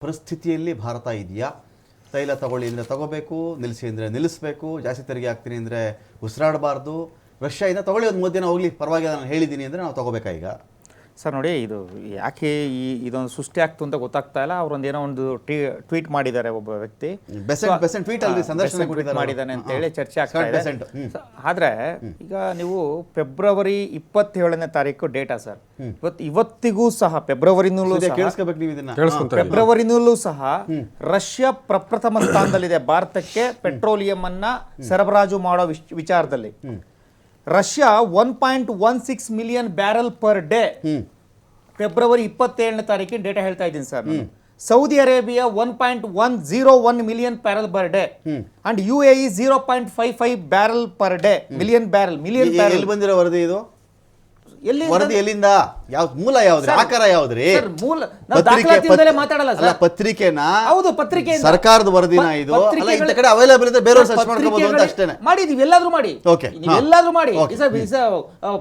ಪರಿಸ್ಥಿತಿಯಲ್ಲಿ ಭಾರತ ಇದೆಯಾ? ತೈಲ ತಗೊಳ್ಳಿ ಅಂದರೆ ತಗೋಬೇಕು, ನಿಲ್ಲಿಸಿ ಅಂದರೆ ನಿಲ್ಲಿಸಬೇಕು, ಜಾಸ್ತಿ ತೆರಿಗೆ ಹಾಕ್ತೀನಿ ಅಂದರೆ ಉಸಿರಾಡಬಾರ್ದು, ರಷ್ಯಾದಿಂದ ತಗೊಳ್ಳಿ ಒಂದು ದಿನ ಹೋಗಲಿ ಪರವಾಗಿಲ್ಲ ನಾನು ಹೇಳಿದ್ದೀನಿ ಅಂದರೆ ನಾವು ತಗೋಬೇಕಾ ಈಗ? ಸರ್ ನೋಡಿ, ಇದು ಯಾಕೆ ಇದೊಂದು ಸೃಷ್ಟಿ ಆಗ್ತು ಅಂತ ಗೊತ್ತಾಗ್ತಾ ಇಲ್ಲ. ಅವರೊಂದು ಏನೋ ಒಂದು ಟ್ವೀಟ್ ಮಾಡಿದ್ದಾರೆ ಒಬ್ಬ ವ್ಯಕ್ತಿ, ಟ್ವೀಟ್ ಮಾಡಿದ್ದಾನೆ ಅಂತ ಹೇಳಿ ಚರ್ಚೆ ಆಗ್ತಾ ಇದೆ. ಆದ್ರೆ ಈಗ ನೀವು ಫೆಬ್ರವರಿ 27ನೇ ತಾರೀಕು ಡೇಟಾ ಸರ್, ಇವತ್ತಿಗೂ ಸಹ ಫೆಬ್ರವರಿನಲ್ಲೂ ಸಹ ರಷ್ಯಾ ಪ್ರಪ್ರಥಮ ಸ್ಥಾನದಲ್ಲಿದೆ ಭಾರತಕ್ಕೆ ಪೆಟ್ರೋಲಿಯಂ ಅನ್ನ ಸರಬರಾಜು ಮಾಡೋ ವಿಚಾರದಲ್ಲಿ. Russia 1.16 million barrel per day February 27ನೇ ತಾರೀಕಿನ ಡೇಟಾ ಹೇಳ್ತಾ ಇದ್ದೀನಿ sir. Saudi Arabia 1.101 million barrel per day and UAE 0.55 barrel per day million barrel. ಬಂದಿರೋ ವರದಿ ಇದು? ವರದಿ ಎಲ್ಲಿಂದ? ಯಾವ್ದು ಮೂಲ? ಯಾವ್ದ್ರಿ ಆಕಾರ? ಯಾವ್ದ್ರಿ ಮೂಲ? ಮಾತಾಡಲ್ಲ ಸರ್, ಪತ್ರಿಕೆನಾ? ಹೌದು, ಪತ್ರಿಕೆ ಸರ್ಕಾರದ ವರದಿನ ಇದು? ಇಂತ ಕಡೆ ಅವೈಲೇಬಲ್ ಇದೆ, ಬೇರೆಯವರು ಸರ್ಚ್ ಮಾಡ್ಕೋಬಹುದು ಅಂತ ಅಷ್ಟೇನೆ. ಮಾಡಿ, ನೀವೆಲ್ಲಾದ್ರೂ ಮಾಡಿ, ನೀವೆಲ್ಲಾದ್ರೂ ಮಾಡಿ,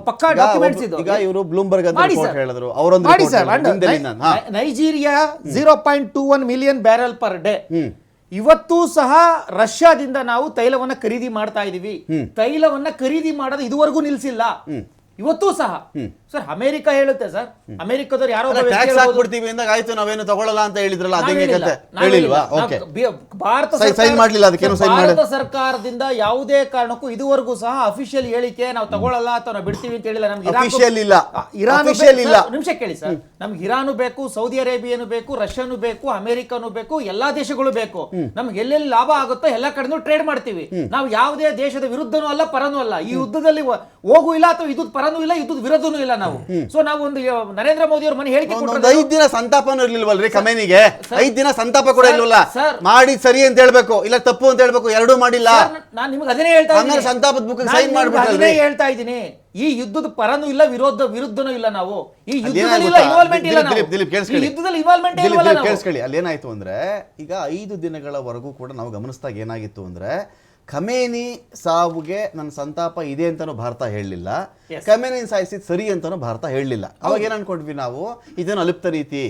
ಪಕ್ಕಾ ಡಾಕ್ಯುಮೆಂಟ್ಸ್ ಇದು. ಈಗ ಇವರು ಬ್ಲೂಮ್ಬರ್ಗ್ ಅಂತ ರಿಪೋರ್ಟ್ ಹೇಳಿದ್ರು, ಅವರೊಂದು Nigeria 0.21 million barrel per day. ಇವತ್ತು ಸಹ ರಷ್ಯಾದಿಂದ ನಾವು ತೈಲವನ್ನ ಖರೀದಿ ಮಾಡ್ತಾ ಇದೀವಿ. ತೈಲವನ್ನ ಖರೀದಿ ಮಾಡೋದು ಇದುವರೆಗೂ ನಿಲ್ಸಿಲ್ಲ, ಇವತ್ತು ಸಹ. ಸರ್, ಅಮೆರಿಕ ಹೇಳುತ್ತೆ ಸರ್, ಅಮೆರಿಕದವ್ರು ಯಾರೋ ಹಾಕ್ಬಿಡ್ತೀವಿ ಅಂದಾಗ ಆಯ್ತು ನಾವೇನು ತಗೊಳ್ಳಲ್ಲ ಅಂತ ಹೇಳಿದ್ರಲ್ಲ, ಅದೇಂಗೆ ಕತೆ ಹೇಳಿಲ್ವಾ? ಭಾರತ ಸರ್ಕಾರದಿಂದ ಯಾವುದೇ ಕಾರಣಕ್ಕೂ ಇದುವರೆಗೂ ಸಹ ಅಫಿಷಿಯಲ್ ಹೇಳಿಕೆ ನಾವು ತಗೊಳ್ಳಲ್ಲ ಅಥವಾ ನಾವು ಬಿಡ್ತೀವಿ ಅಂತ ಹೇಳಿಲ್ಲ. ನಮ್ಗೆ ನಿಮಿಷ ಕೇಳಿ ಸರ್, ನಮ್ಗೆ ಇರಾನು ಬೇಕು, ಸೌದಿ ಅರೇಬಿಯಾನು ಬೇಕು, ರಷ್ಯಾನು ಬೇಕು, ಅಮೆರಿಕನು ಬೇಕು, ಎಲ್ಲಾ ದೇಶಗಳು ಬೇಕು. ನಮ್ಗೆ ಎಲ್ಲೆಲ್ಲಿ ಲಾಭ ಆಗುತ್ತೋ ಎಲ್ಲ ಕಡೆನೂ ಟ್ರೇಡ್ ಮಾಡ್ತೀವಿ. ನಾವು ಯಾವುದೇ ದೇಶದ ವಿರುದ್ಧನೂ ಅಲ್ಲ, ಪರನೂ ಅಲ್ಲ. ಈ ಯುದ್ಧದಲ್ಲಿ ಹೋಗು ಇಲ್ಲ ಅಥವಾ ಯುದ್ಧದ ಪರನೂ ಇಲ್ಲ, ಯುದ್ಧದ ವಿರುದ್ಧನೂ ಇಲ್ಲ ನಾವು. ಸೊ ನಾವು ಒಂದು ನರೇಂದ್ರ ಮೋದಿ ಅವ್ರ ಮನೆ ಹೇಳಿಕೆ 5 ದಿನ ಸಂತಾಪನೂ ಇರ್ಲಿಲ್ವಲ್ರಿ ಖಮೇನಿಗೆ? 5 ದಿನ ಸಂತಾಪ ಕೂಡ ಇಲ್ವಲ್ಲ. ಮಾಡಿ ಸರಿ ಅಂತ ಹೇಳ್ಬೇಕು, ಇಲ್ಲ ತಪ್ಪು ಅಂತ ಹೇಳ್ಬೇಕು, ಎರಡೂ ಮಾಡಿಲ್ಲ. ನಾನು ನಿಮ್ಗೆ ಅದನ್ನೇ ಹೇಳ್ತಾ ಇದ್ದೀನಿ, ಸಂತಾಪದ ಬುಕ್ ಸೈನ್ ಮಾಡ್ಬಿಟ್ಟು ಹೇಳ್ತಾ ಇದ್ದೀನಿ. ಈ ಯುದ್ಧದ ಪರನೂ ಇಲ್ಲ, ವಿರುದ್ಧನೂ ಇಲ್ಲ. ನಾವು ಈ ಯುದ್ಧದಲ್ಲಿ ಇನ್ವಾಲ್ವ್ಮೆಂಟ್ ಇಲ್ಲ. ಕೇಳಿಸ್ಕೊಳ್ಳಿ, ಅಲ್ಲೇನಾಯ್ತು ಅಂದ್ರೆ ಈಗ 5 ದಿನಗಳವರೆಗೂ ಕೂಡ ನಾವು ಗಮನಿಸಿದಾಗ ಏನಾಗಿತ್ತು ಅಂದ್ರೆ, ಖಮೇನಿ ಸಾವುಗೆ ನನ್ನ ಸಂತಾಪ ಇದೆ ಅಂತಾನು ಭಾರತ ಹೇಳಲಿಲ್ಲ, ಖಮೇನಿ ಸಾಯಿಸಿದ್ ಸರಿ ಅಂತಾನು ಭಾರತ ಹೇಳಲಿಲ್ಲ. ಅವಾಗ ಏನ್ ಅನ್ಕೊಂಡ್ವಿ ನಾವು, ಇದೇನು ಅಲಿಪ್ತ ನೀತಿ,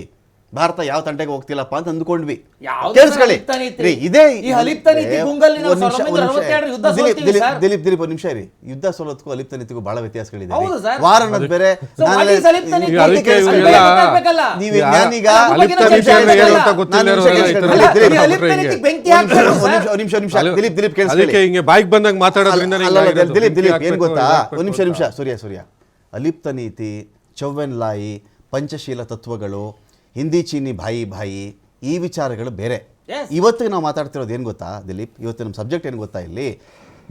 ಭಾರತ ಯಾವ ತಂಟೆಗೆ ಹೋಗ್ತಿಲ್ಲಪ್ಪ ಅಂತ ಅಂದ್ಕೊಂಡ್ವಿ. ಕೇಳಿಸ್ಕೊಳ್ಳಿ, ಇದೇ ದಿಲೀಪ್ ಒಂದು ನಿಮಿಷ ಇರಿ. ಯುದ್ಧ ಸೋಲೋದಕ್ಕೂ ಅಲಿಪ್ತ ನೀತಿಗೂ ಬಹಳ ವ್ಯತ್ಯಾಸಗಳಿದೆ. ವಾರ ಅನ್ನೋದು ಬೇರೆ, ದಿಲೀಪ್ ಕೇಳಿಸ್ಕೊಳ್ಳಿ, ಬಾಯಿಗೆ ಬಂದಾಗ ಮಾತಾಡೋದ್ರಿಂದ ದಿಲೀಪ್ ಏನ್ ಗೊತ್ತಾ, ಒಂದು ನಿಮಿಷ ಸೂರ್ಯ, ಅಲಿಪ್ತ ನೀತಿ, ಚೌವೆನ್ ಲಾಯಿ, ಪಂಚಶೀಲ ತತ್ವಗಳು, ಹಿಂದಿ ಚೀನಿ ಭಾಯಿ ಈ ವಿಚಾರಗಳು ಬೇರೆ. ಇವತ್ತಿಗೆ ನಾವು ಮಾತಾಡ್ತಿರೋದು ಏನು ಗೊತ್ತಾ ದಿಲೀಪ್, ಇವತ್ತು ನಮ್ಮ ಸಬ್ಜೆಕ್ಟ್ ಏನು ಗೊತ್ತಾ, ಇಲ್ಲಿ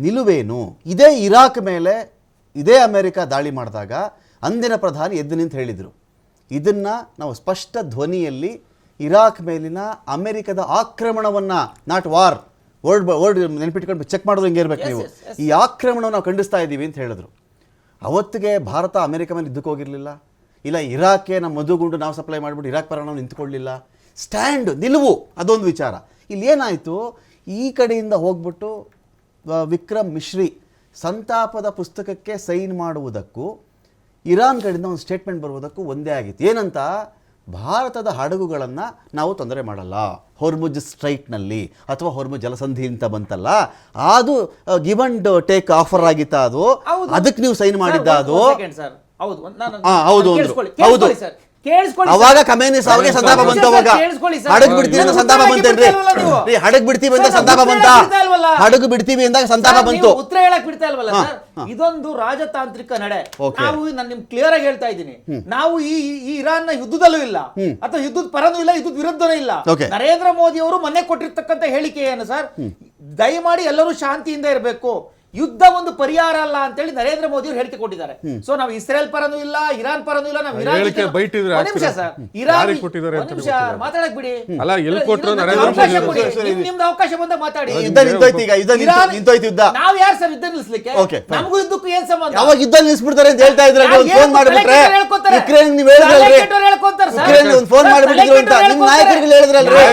ನಿಲುವೇನು? ಇದೇ ಇರಾಕ್ ಮೇಲೆ ಇದೇ ಅಮೆರಿಕ ದಾಳಿ ಮಾಡಿದಾಗ ಅಂದಿನ ಪ್ರಧಾನಿ ಎದ್ದು ನಿಂತು ಹೇಳಿದರು, ಇದನ್ನು ನಾವು ಸ್ಪಷ್ಟ ಧ್ವನಿಯಲ್ಲಿ ಇರಾಕ್ ಮೇಲಿನ ಅಮೆರಿಕದ ಆಕ್ರಮಣವನ್ನು, ನಾಟ್ ವಾರ್, ವರ್ಡ್ ನೆನಪಿಟ್ಕೊಂಡು ಚೆಕ್ ಮಾಡೋದು ಹಿಂಗೆ ಇರ್ಬೇಕು ನೀವು, ಈ ಆಕ್ರಮಣವನ್ನು ನಾವು ಖಂಡಿಸ್ತಾ ಇದ್ದೀವಿ ಅಂತ ಹೇಳಿದ್ರು. ಅವತ್ತಿಗೆ ಭಾರತ ಅಮೆರಿಕ ಮೇಲೆ ಯುದ್ಧಕ್ಕೆ ಹೋಗಿರಲಿಲ್ಲ, ಇಲ್ಲ ಇರಾಕ್ಗೆ ನಮ್ಮ ಮದುಗುಂಡು ನಾವು ಸಪ್ಲೈ ಮಾಡಿಬಿಟ್ಟು ಇರಾಕ್ ಪರ ನಾವು ನಿಂತ್ಕೊಳ್ಳಲಿಲ್ಲ. ಸ್ಟ್ಯಾಂಡ್, ನಿಲುವು, ಅದೊಂದು ವಿಚಾರ. ಇಲ್ಲಿ ಏನಾಯಿತು, ಈ ಕಡೆಯಿಂದ ಹೋಗ್ಬಿಟ್ಟು ವಿಕ್ರಮ್ ಮಿಶ್ರಿ ಸಂತಾಪದ ಪುಸ್ತಕಕ್ಕೆ ಸೈನ್ ಮಾಡುವುದಕ್ಕೂ ಇರಾನ್ ಕಡೆಯಿಂದ ಒಂದು ಸ್ಟೇಟ್ಮೆಂಟ್ ಬರುವುದಕ್ಕೂ ಒಂದೇ ಆಗಿತ್ತು. ಏನಂತ, ಭಾರತದ ಹಡಗುಗಳನ್ನು ನಾವು ತೊಂದರೆ ಮಾಡಲ್ಲ, ಹೊರ್ಮುಜ್ ಸ್ಟ್ರೈಟ್ನಲ್ಲಿ ಅಥವಾ ಹೊರ್ಮುಜ್ ಜಲಸಂಧಿ ಅಂತ ಬಂತಲ್ಲ, ಅದು ಗಿವ್ ಅಂಡ್ ಟೇಕ್ ಆಫರ್ ಆಗಿತ್ತ, ಅದು ಅದಕ್ಕೆ ನೀವು ಸೈನ್ ಮಾಡಿದ್ದ ಅದು. ಹೌದು, ಅವಾಗ ಖಮೇನಿ ಸಾವಿಗೆ ಸಂತಾಪ ಬಂತು. ಅವಾಗ ಹಡಗು ಬಿಡ್ತೀವಿ ಅಂತ ಸಂತಾಪ ಬಂತೇನ್ರಿ? ಹಡಗು ಬಿಡ್ತೀವಿ ಅಂತ ಸಂತಾಪ ಬಂತ? ಹಡಗು ಬಿಡ್ತೀವಿ ಅಂದಾಗ ಸಂತಾಪ ಬಂತು. ಉತ್ತರ ಹೇಳಕ್ ಬಿಡ್ತಾ ಇಲ್ವಲ್ಲ ಸರ್? ಇದೊಂದು ರಾಜತಾಂತ್ರಿಕ ನಡೆ. ನಾವು ನಾನು ನಿಮ್ಗೆ ಕ್ಲಿಯರ್ ಆಗಿ ಹೇಳ್ತಾ ಇದ್ದೀನಿ, ನಾವು ಈ ಇರಾನ್ ನ ಯುದ್ಧದಲ್ಲೂ ಇಲ್ಲ ಅಥವಾ ಯುದ್ಧದ ಪರನೂ ಇಲ್ಲ, ಯುದ್ಧದ ವಿರುದ್ಧನೂ ಇಲ್ಲ. ನರೇಂದ್ರ ಮೋದಿ ಅವರು ಮೊನ್ನೆ ಕೊಟ್ಟಿರ್ತಕ್ಕಂಥ ಹೇಳಿಕೆ ಏನು ಸರ್, ದಯಮಾಡಿ ಎಲ್ಲರೂ ಶಾಂತಿಯಿಂದ ಇರಬೇಕು, ಯುದ್ಧ ಒಂದು ಪರಿಹಾರ ಅಲ್ಲ ಅಂತೇಳಿ ನರೇಂದ್ರ ಮೋದಿ ಅವರು ಹೇಳಿಕೆ ಕೊಟ್ಟಿದ್ದಾರೆ. ಸೊ ನಾವು ಇಸ್ರೇಲ್ ಪರನೂ ಇಲ್ಲ, ಇರಾನ್ ಪರನೂ ಇಲ್ಲ, ನಾವು ಇರಾನ್ ಮಾತಾಡಕ್ ಬಿಡಿ, ನಿಮ್ದು ಅವಕಾಶ ಬಂದಾಗ ಮಾತಾಡಿ. ನಾವ್ ಯಾರು ಸರ್ ಯುದ್ಧ ನಿಲ್ಲಿಸ್ಲಿಕ್ಕೆ? ನಮಗೂ ಯುದ್ಧಕ್ಕೂ ಏನ್ ಸಂಬಂಧ? ಅವಾಗ ಯುದ್ಧ ನಿಲ್ಲಿಸ್ಬಿಡ್ತಾರೆ ಅಂತ ಹೇಳ್ತಾ ಇದ್ರೆ ಫೋನ್ ಮಾಡಿಬಿಟ್ರೆ ಫೋನ್ ಮಾಡಿಬಿಟ್ಟಿದ್ರು ಅಂತ ನಿಮ್ಮ ನಾಯಕರಿಗೆ ಹೇಳಿದ್ರಲ್ರಿ,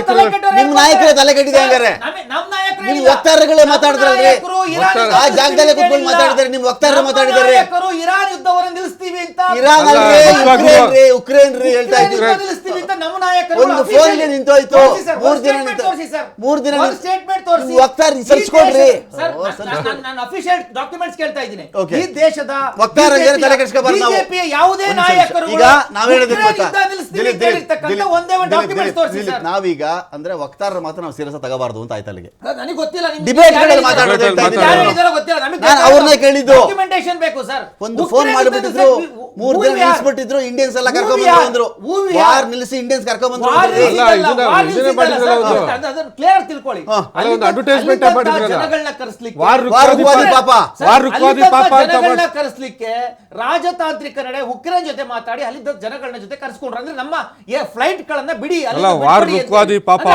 ನಿಮ್ಮ ನಾಯಕರೇ ತಲೆ ಕೆಟ್ಟಿದೆ ಹಂಗಾರೆ, ನಿಮ್ ವಕ್ತಾರಗಳೇ ಮಾತಾಡಿದ್ರಲ್ರಿ, ಆ ಜಾಗದಲ್ಲೇ ಕೂತ್ಕೊಂಡು ಮಾತಾಡಿದ್ದಾರೆ, ನಿಮ್ ವಕ್ತಾರರು ಮಾತಾಡಿದ್ದಾರೆ. ಇರಾನ್ ಯುದ್ಧವನ್ನು ನಿಲ್ಲಿಸ್ತೀವಿ ಅಂತ, ಇರಾನ್ ಅಲ್ರಿ, ಉಕ್ರೇನ್ ರೀ ಹೇಳ್ತಾ ಇದ್ದೀವಿ. ಅಂತ ನಮ್ಮ ನಾಯಕರು ಒಂದು ಫೋನ್ ನಿಂತೋಯ್ತು, 3 ದಿನ ನಿಂತು ಸ್ಟೇಟ್ಮೆಂಟ್ ತೋರಿಸಿ ವಕ್ತಾರ ರಿಸರ್ಚ್ ಕೊಡ್ರಿ. ನಾನು ಅಫಿಷಿಯಲ್ ಡಾಕ್ಯುಮೆಂಟ್ಸ್ ಕೇಳ್ತಾ ಇದ್ದೀನಿ. Okay. ಈ ದೇಶದ ವಕ್ತಾರ ಏನು ತಲೆ ಕೆಡಿಸ್ಕೋಬಾರ್ದು ನಾವು. ಬಿಜೆಪಿಯ ಯಾವುದೇ ನಾಯಕರು ಈಗ ನಾವ್ ಹೇಳೋದು ಗೊತ್ತಾ? ಒಂದೇ ಒಂದು ಡಾಕ್ಯುಮೆಂಟ್ಸ್ ತೋರಿಸಿ ಸರ್. ನಾವೀಗ ಅಂದ್ರೆ ವಕ್ತಾರರ ಮಾತ್ರ ನಾವು ಸೀರಿಯಸ್ ತಗೋಬಾರ್ದು ಅಂತ ಆಯ್ತು ಅಲ್ಲಿಗೆ. ನನಗೆ ಗೊತ್ತಿಲ್ಲ ನಿಮ್ಗೆ ಡಿಬೇಟ್ ಯಾರು ಮಾತಾಡೋದು ಹೇಳಿದ್ರು? ಯಾರು ಹೇಳಿದ್ರು ಗೊತ್ತಿಲ್ಲ. ನಮಗೆ ನಾನು ಅವ್ರನ್ನೇ ಕೇಳಿದ್ದು. ಡಾಕ್ಯುಮೆಂಟೇಶನ್ ಬೇಕು ಸರ್. ಒಂದು ಫೋನ್ ಮಾಡಿಬಿಟ್ಟಿದ್ರು, 3 ದಿನ ನಿಲ್ಲಿಸ್ಬಿಟ್ಟಿದ್ರು, ಇಂಡಿಯನ್ಸ್ ಎಲ್ಲ ಕರ್ಕೊಂಡ್ ಬಂದ್ರು. ವಾರ್ ನಿಲ್ಲಿಸಿ ಇಂಡಿಯನ್ಸ್ ಕರ್ಕೊಂಡ್ ಬಂದ್ರು. ಕ್ಲಿಯರ್ ತಿಳ್ಕೊಳ್ಳಿ. ಒಂದು ಅಡ್ವರ್ಟೈಸ್ಮೆಂಟ್ ಮಾಡಿದ್ರಲ್ಲ, ಜನಗಳನ್ನ ಕರೆಸ್ಲಿಕ್ಕೆ ವಾರ್ ರುಕ್ವಾದಿ ಪಾಪ ಜನಗಳನ್ನ ಕರೆಸ್ಲಿಕ್ಕೆ ರಾಜತಾಂತ್ರಿಕ ನಡೆ ಉಕ್ರೇನ್ ಜೊತೆ ಮಾತಾಡಿ ಅಲ್ಲಿದ್ದ ಜನಗಳನ್ನ ಜೊತೆ ಕರೆಸ್ಕೊಂಡ್ರು. ಅಂದ್ರೆ ನಮ್ಮ ಫ್ಲೈಟ್ ಗಳನ್ನ ಬಿಡಿ, ವಾರ್ ರುಕ್ವಾದಿ ಪಾಪ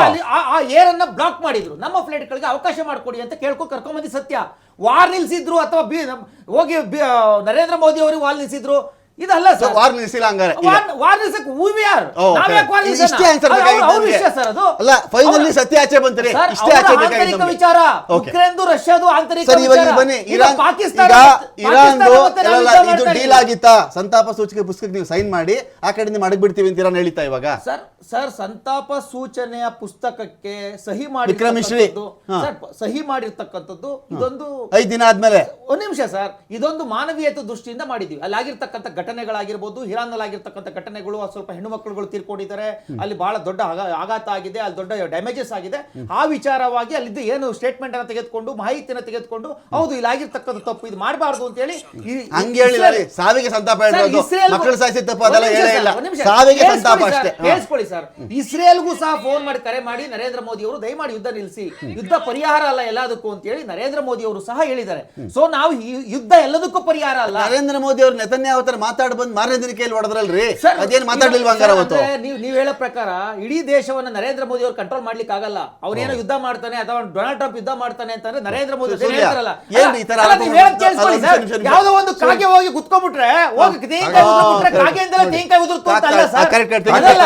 ಆ ಏರ್ ಅನ್ನ ಬ್ಲಾಕ್ ಮಾಡಿದ್ರು. ನಮ್ಮ ಫ್ಲೈಟ್ ಗಳಿಗೆ ಅವಕಾಶ ಮಾಡಿಕೊಡಿ ಅಂತ ಕೇಳ್ಕೊಂಡು ಕರ್ಕೊಂಡ್ ಬಂದಿ ಸತ್ಯ. ವಾರ್ ನಿಲ್ಸಿದ್ರು ಅಥವಾ ಹೋಗಿ ನರೇಂದ್ರ ಮೋದಿ ಅವರು ವಾರ್ ನಿಲ್ಸಿದ್ರು, ಇದಲ್ಲ ಸರ್. ವಾರ್ ನಿಲ್ಲಿಸಿಲ್ಲ ಹಂಗಾರೆ. ವಾರ್ ನಿಲ್ಸಕ್ ನಾವ್ಯಾಕೆ ವಾರ್ ಇಷ್ಟೇ ಆನ್ಸರ್ ವಿಷಯ ಸರ್ ಅದು. ಅಲ್ಲ, ಫೈನಲಿ ಸತ್ಯ ಆಚೆ ಬಂತಾರೆ. ಇಷ್ಟೇ ಆಚೆ ಆಂತರಿಕ ವಿಚಾರ. ಉಕ್ರೇನ್ದು ರಷ್ಯಾದು ಆಂತರಿಕ ಸರಿ, ಇವಾಗ ವಿಚಾರ. ಬನ್ನಿ. ಈಗ ಪಾಕಿಸ್ತಾನ ಇದು ಡೀಲ್ ಆಗಿತ್ತಾ? ಸಂತಾಪ ಸೂಚಕ ಪುಸ್ತಕ ನೀವು ಸೈನ್ ಮಾಡಿ ಆ ಕಡೆಯಿಂದ ಮಡಗ್ಬಿಡ್ತೀವಿ ಅಂತ ಇರಾನ್ ಹೇಳಿತಾ ಇವಾಗ? ಸರ್ ಸಂತಾಪ ಸೂಚನೆಯ ಪುಸ್ತಕಕ್ಕೆ ಸಹಿ ಮಾಡಿ ವಿಕ್ರಮ್ ಮಿಶ್ರಿ ಸಹಿ ಮಾಡಿರ್ತಕ್ಕಂಥದ್ದು ಇದೊಂದು 5 ದಿನ ಆದ್ಮೇಲೆ. ಒಂದ್ ನಿಮಿಷ ಸರ್, ಇದೊಂದು ಮಾನವೀಯತೆ ದೃಷ್ಟಿಯಿಂದ ಮಾಡಿದ್ವಿ. ಅಲ್ಲಿ ಆಗಿರ್ತಕ್ಕಂಥ ಘಟನೆಗಳಾಗಿರ್ಬೋದು, ಇರಾನ್ ನಲ್ಲಿ ಆಗಿರ್ತಕ್ಕಂಥ ಘಟನೆಗಳು, ಸ್ವಲ್ಪ ಹೆಣ್ಣು ಮಕ್ಕಳುಗಳು ತೀರ್ಕೊಂಡಿದ್ದಾರೆ, ಅಲ್ಲಿ ಬಹಳ ದೊಡ್ಡ ಆಘಾತ ಆಗಿದೆ, ಅಲ್ಲಿ ದೊಡ್ಡ ಡ್ಯಾಮೇಜಸ್ ಆಗಿದೆ. ಆ ವಿಚಾರವಾಗಿ ಅಲ್ಲಿದ್ದು ಏನು ಸ್ಟೇಟ್ಮೆಂಟ್ ಅನ್ನ ತೆಗೆದುಕೊಂಡು, ಮಾಹಿತಿಯನ್ನು ತೆಗೆದುಕೊಂಡು, ಹೌದು ಇಲ್ಲಿ ಆಗಿರ್ತಕ್ಕಂಥ ತಪ್ಪು, ಇದು ಮಾಡಬಾರ್ದು ಅಂತ ಹೇಳಿ ಹಂಗೆ ಹೇಳಿ ಸಾವಿಗೆ ಸಂತಾಪ ಹೇಳೋದು, ಮಕ್ಕಳು ಸಾಯಿಸಿದ ತಪ್ಪು ಅದೆಲ್ಲ ಹೇಳೇ ಇಲ್ಲ. ಸಾವಿಗೆ ಸಂತಾಪ ಅಷ್ಟೇ. ಕೇಳಿಸ್ಕೊಳ್ಳಿ ಸರ್, ಇಸ್ರೇಲ್ಗೂ ಸಹ ಫೋನ್ ಮಾಡಿ ಕರೆ ಮಾಡಿ ನರೇಂದ್ರ ಮೋದಿ ಅವರು ದಯಮಾಡಿ ಯುದ್ಧ ನಿಲ್ಲಿಸಿ, ಯುದ್ಧ ಪರಿಹಾರ ಅಲ್ಲ ಎಲ್ಲದಕ್ಕೂ ಅಂತ ಹೇಳಿ ನರೇಂದ್ರ ಮೋದಿ ಅವರು ಸಹ ಹೇಳಿದ್ದಾರೆ. ಸೊ ನಾವು ಯುದ್ಧ ಎಲ್ಲದಕ್ಕೂ ಪರಿಹಾರ ಅಲ್ಲ. ನರೇಂದ್ರ ಮೋದಿ ಅವರು ನೆತನ್ಯಾಹು ತರ ಮಾತಾಡ್ ಬಂದು ಮಾರನೇ ದಿನ ಕೇಳಿ ಹೊಡೆದ್ರಲ್ರಿ, ಅದೇನ್ ಮಾತಾಡ್ಲಿಲ್ವಾ ಹಂಗಾರ ಅವತ್ತು? ನೀವು ಹೇಳೋ ಪ್ರಕಾರ ಇಡೀ ದೇಶವನ್ನ ನರೇಂದ್ರ ಮೋದಿ ಅವರು ಕಂಟ್ರೋಲ್ ಮಾಡ್ಲಿಕ್ಕೆ ಆಗಲ್ಲ. ಅವನೇನೋ ಯುದ್ಧ ಮಾಡ್ತಾನೆ ಅಥವಾ ಡೊನಾಲ್ಡ್ ಟ್ರಂಪ್ ಯುದ್ಧ ಮಾಡ್ತಾನೆ ಅಂತಂದ್ರೆ ನರೇಂದ್ರ ಮೋದಿ ಹೇಳ್ತಾರಲ್ಲ, ಯಾವ್ದೋ ಒಂದು ಕಾಗೆ ಹೋಗಿ ಕುತ್ಕೊಂಡ್ಬಿಟ್ರೆ ಹೋಗಿ ತೆಂಗಿನಕಾಯಿ ಉದುರ್ಬಿಟ್ರೆ ಕಾಗೆಯಿಂದಲೇ ತೆಂಗಿನಕಾಯಿ ಉದುರ್ತು ಅಂತ ಅಲ್ಲ ಸರ್.